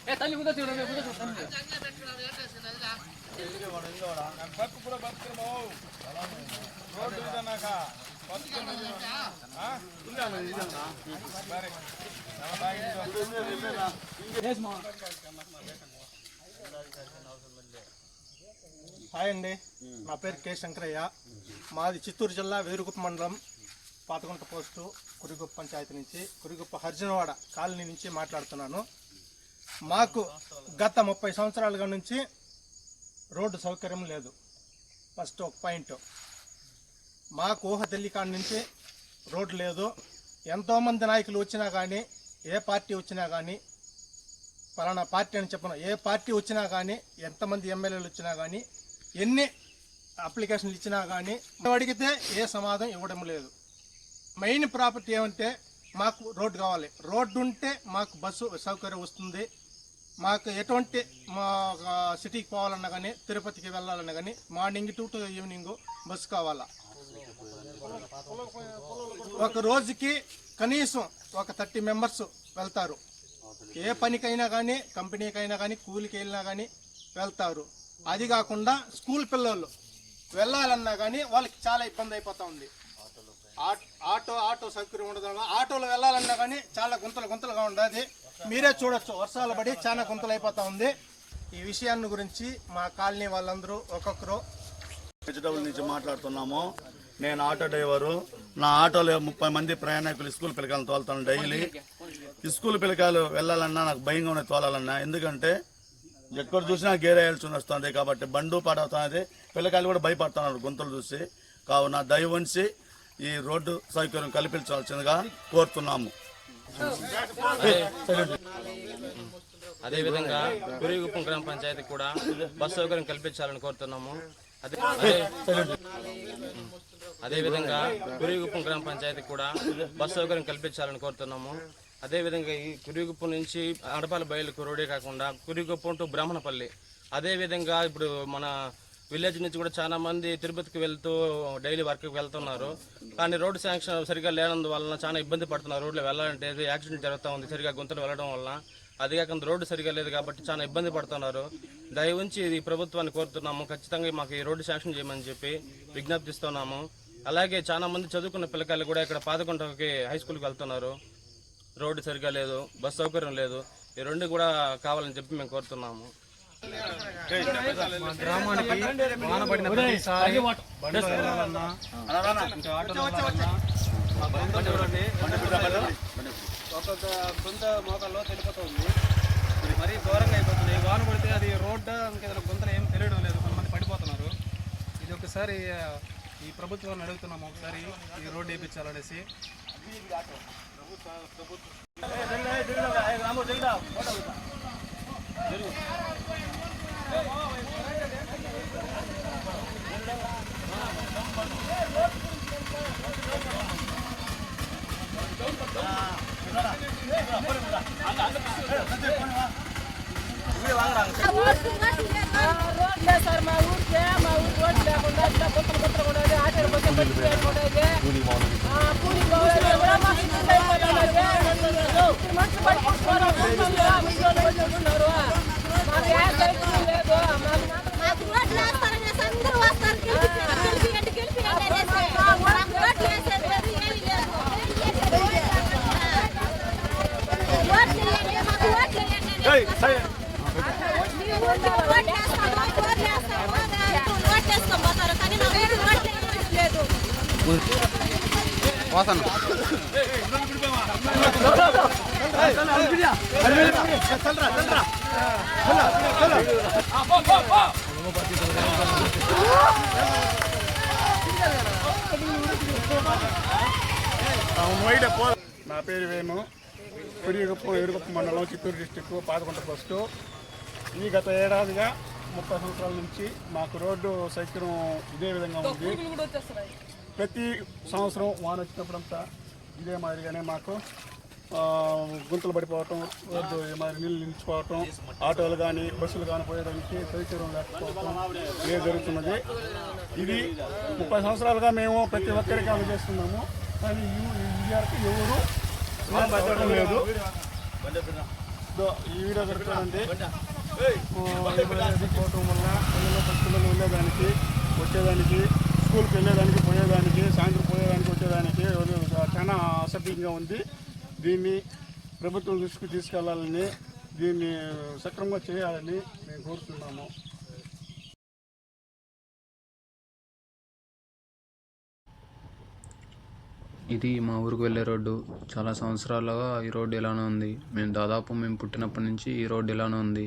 Hi అండి, నా పేరు కె శంకరయ్య. మాది చిత్తూరు జిల్లా వేరుగుప్ప మండలం పాతగుంట పోస్టు కురిగుప్ప పంచాయతీ నుంచి, కురిగుప్ప హర్జనవాడ కాలనీ నుంచి మాట్లాడుతున్నాను. మాకు గత 30 సంవత్సరాలుగా నుంచి రోడ్డు సౌకర్యం లేదు. ఫస్ట్ ఒక పాయింట్, మాకు ఊహ తెలియకాడి నుంచి రోడ్డు లేదు. ఎంతోమంది నాయకులు వచ్చినా కానీ, ఏ పార్టీ వచ్చినా కానీ, పలానా పార్టీ అని చెప్పను, ఏ పార్టీ వచ్చినా కానీ, ఎంతమంది ఎమ్మెల్యేలు వచ్చినా కానీ, ఎన్ని అప్లికేషన్లు ఇచ్చినా కానీ అడిగితే ఏ సమాధానం ఇవ్వడం లేదు. మెయిన్ ప్రాపర్టీ ఏమంటే మాకు రోడ్డు కావాలి. రోడ్డు ఉంటే మాకు బస్సు సౌకర్యం వస్తుంది. మాకు ఎటువంటి మా సిటీకి పోవాలన్నా కానీ, తిరుపతికి వెళ్ళాలన్నా కానీ మార్నింగ్ టు ఈవినింగ్ బస్సు కావాలా. ఒక రోజుకి కనీసం ఒక 30 మెంబర్స్ వెళ్తారు. ఏ పనికైనా కానీ, కంపెనీకైనా కానీ, కూలికి వెళ్ళినా కానీ వెళ్తారు. అది కాకుండా స్కూల్ పిల్లలు వెళ్ళాలన్నా కానీ వాళ్ళకి చాలా ఇబ్బంది అయిపోతూ ఉంది. ఆటో సౌకర్యం ఉండదు. ఆటోలో వెళ్ళాలన్నా కానీ చాలా గుంతలుగా ఉండదు. మీరే చూడొచ్చు, వర్షాలు పడి చాలా గుంతలు అయిపోతూ ఉంది. ఈ విషయాన్ని గురించి మా కాలనీ వాళ్ళందరూ ఒక్కొక్కరు వెజిటబుల్ నుంచి మాట్లాడుతున్నాము. నేను ఆటో డ్రైవరు. నా ఆటోలో 30 మంది ప్రయాణికులు స్కూల్ పిల్లకాయలను తోలుతాను డైలీ. స్కూల్ పిల్లకాయలు వెళ్ళాలన్నా నాకు భయంగా ఉన్నది తోలాలన్నా. ఎందుకంటే ఎక్కడ చూసినా గేరేయాల్సి వస్తుంది కాబట్టి బండు పాడవుతున్నది. పిల్లకాయలు కూడా భయపడుతున్నారు గుంతలు చూసి. కావున దయ ఉంచి ఈ రోడ్డు సౌకర్యం కల్పించాల్సిందిగా కోరుతున్నాము. అదేవిధంగా కురిగుప్పం గ్రామ పంచాయతీ కూడా బస్ సౌకర్యం కల్పించాలని కోరుతున్నాము. అదేవిధంగా కురిగుప్పం గ్రామ పంచాయతీ కూడా బస్ సౌకర్యం కల్పించాలని కోరుతున్నాము. అదేవిధంగా ఈ కురిగుప్పం నుంచి అడపాల బయలుకు రోడే కాకుండా కురిగుప్పం టు బ్రాహ్మణపల్లి, అదేవిధంగా ఇప్పుడు మన విలేజ్ నుంచి కూడా చాలా మంది తిరుపతికి వెళ్తూ డైలీ వర్క్కి వెళ్తున్నారు. కానీ రోడ్డు శాంక్షన్ సరిగా లేనందువలన చాలా ఇబ్బంది పడుతున్నారు. రోడ్లో వెళ్ళాలంటే యాక్సిడెంట్ జరుగుతూ ఉంది సరిగా గుంతలు వెళ్ళడం వల్ల. అది కాకుండా రోడ్డు సరిగా లేదు కాబట్టి చాలా ఇబ్బంది పడుతున్నారు. దయ ఉంచి ఇది ప్రభుత్వాన్ని కోరుతున్నాము. ఖచ్చితంగా మాకు ఈ రోడ్డు శాంక్షన్ చేయమని చెప్పి విజ్ఞప్తిస్తున్నాము. అలాగే చాలా మంది చదువుకున్న పిల్లకాయలు కూడా ఇక్కడ పాతగుంటకి హై స్కూల్కి వెళ్తున్నారు. రోడ్డు సరిగా లేదు, బస్ సౌకర్యం లేదు. ఈ రెండు కూడా కావాలని చెప్పి మేము కోరుతున్నాము. మా గ్రామానికి వానబడిన ప్రతిసారి బండ్లు వెళ్ళాలన్నా, ఇంకా ఆటోలు వెళ్ళాలన్నా ఒక్కొక్క గుంత మోకాల్లో తెలిపోతుంది. మరీ దూరంగా అయిపోతుంది. వాన పడితే అది రోడ్డు ఇంకేదైనా గుంతలు ఏం తెలియడం లేదు. కొంతమంది పడిపోతున్నారు. ఇది ఒకసారి ఈ ప్రభుత్వాన్ని అడుగుతున్నాము, ఒకసారి ఈ రోడ్డు వేయించాలనేసి. సార్ మా ఊరికి రోడ్డు లేకుండా ఇట్లా గుంతలు ఉండేది. ఆటోలు పోతే పడిపోయేది ఉండేది. కూలి పోవాలి మనుషులు పడిపోతున్నారు. మాకు ఏ సైకిల్ లేదు. మాకు రోడ్లు వేస్తారనేసి అందరూ వస్తారు. నా పేరు వేము. వేరుగుప్ప మండలం, చిత్తూరు డిస్టిక్, పాతగుంట పోస్టు. ఈ గత ఏడాదిగా 30 సంవత్సరాల నుంచి మాకు రోడ్డు సౌకర్యం ఇదే విధంగా ఉంది. ప్రతి సంవత్సరం వాన వచ్చినప్పుడంతా ఇదే మాదిరిగానే మాకు గుంతలు పడిపోవటం, రోడ్డు మరి నీళ్ళు నిలిచిపోవటం, ఆటోలు కానీ బస్సులు కానీ పోయడానికి సౌకర్యం లేకపోవటం ఇదే జరుగుతున్నది. ఇది 30 సంవత్సరాలుగా మేము ప్రతి ఒక్కరికి అందజేస్తున్నాము. కానీ ఈ ఇయర్కి ఎవరు లేదు. ఈ వీడియో పెడుతుందండి పోవటం వల్ల పిల్లలు వెళ్ళేదానికి వచ్చేదానికి స్కూల్కి వెళ్ళేదానికి పోయేదానికి సాయంత్రం పోయేదానికి వచ్చేదానికి చాలా అసభ్యంగా ఉంది. దీన్ని ప్రభుత్వం దృష్టికి తీసుకెళ్లాలని, దీన్ని సక్రమంగా చేయాలని మేము కోరుతున్నాము. ఇది మా ఊరికి వెళ్ళే రోడ్డు. చాలా సంవత్సరాలుగా ఈ రోడ్డు ఇలానే ఉంది. మేము పుట్టినప్పటి నుంచి ఈ రోడ్డు ఇలానే ఉంది.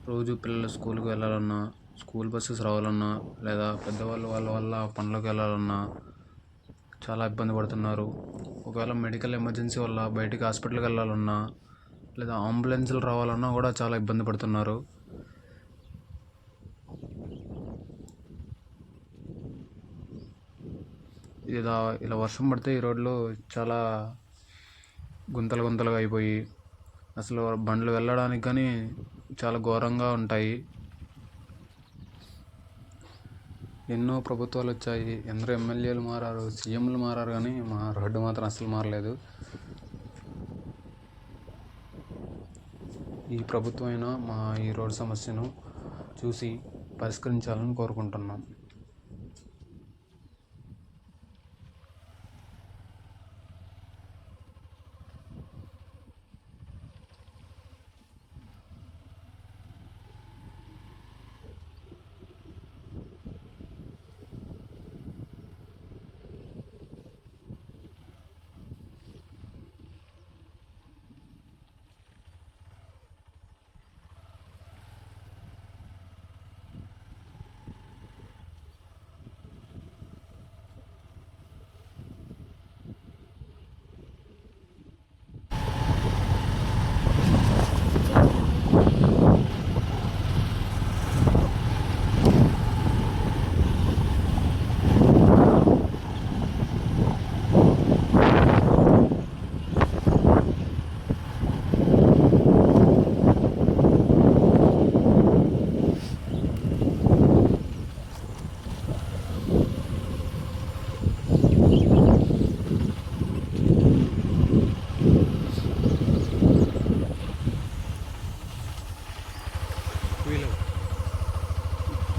రోజు పిల్లలు స్కూల్కి వెళ్ళాలన్నా, స్కూల్ బస్సెస్ రావాలన్నా, లేదా పెద్దవాళ్ళు వాళ్ళ వల్ల పనులకు వెళ్ళాలన్నా చాలా ఇబ్బంది పడుతున్నారు. ఒకవేళ మెడికల్ ఎమర్జెన్సీ వల్ల బయటికి హాస్పిటల్కి వెళ్ళాలన్నా, లేదా అంబులెన్స్లు రావాలన్నా కూడా చాలా ఇబ్బంది పడుతున్నారు. ఇలా వర్షం పడితే ఈ రోడ్లు చాలా గుంతలుగా అయిపోయి అసలు బండ్లు వెళ్ళడానికి కానీ చాలా ఘోరంగా ఉంటాయి. ఎన్నో ప్రభుత్వాలు వచ్చాయి, ఎందరో ఎమ్మెల్యేలు మారారు, సీఎంలు మారారు, కానీ మా రోడ్డు మాత్రం అసలు మారలేదు. ఈ ప్రభుత్వమైనా మా ఈ రోడ్డు సమస్యను చూసి పరిష్కరించాలని కోరుకుంటున్నాం.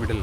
మిడిల్